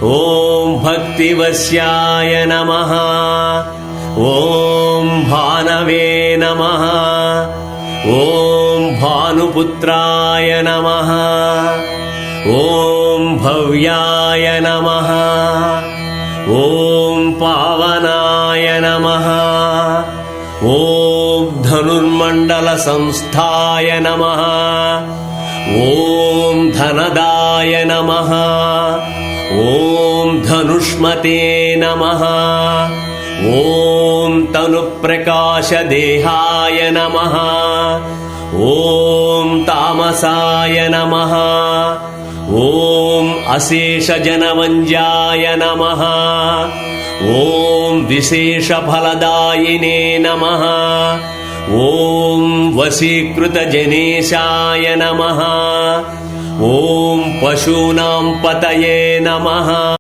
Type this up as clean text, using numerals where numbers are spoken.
ॐ भक्तिवश्याय नमः। ॐ भानवे नमः। ॐ भानुपुत्राय नमः। ॐ भव्याय नमः। ॐ पावनाय नमः। ॐ धनुर्मण्डलसंस्थाय नमः। ॐ धनदाय नमः। ॐ धनुष्मते नमः। ॐ तनुप्रकाशदेहाय नमः। ॐ तामसाय नमः। ॐ अशेषजनमञ्जाय नमः। ॐ विशेषफलदायिने नमः। ॐ वशीकृतजनेशाय नमः। ॐ पशूनां पतये नमः।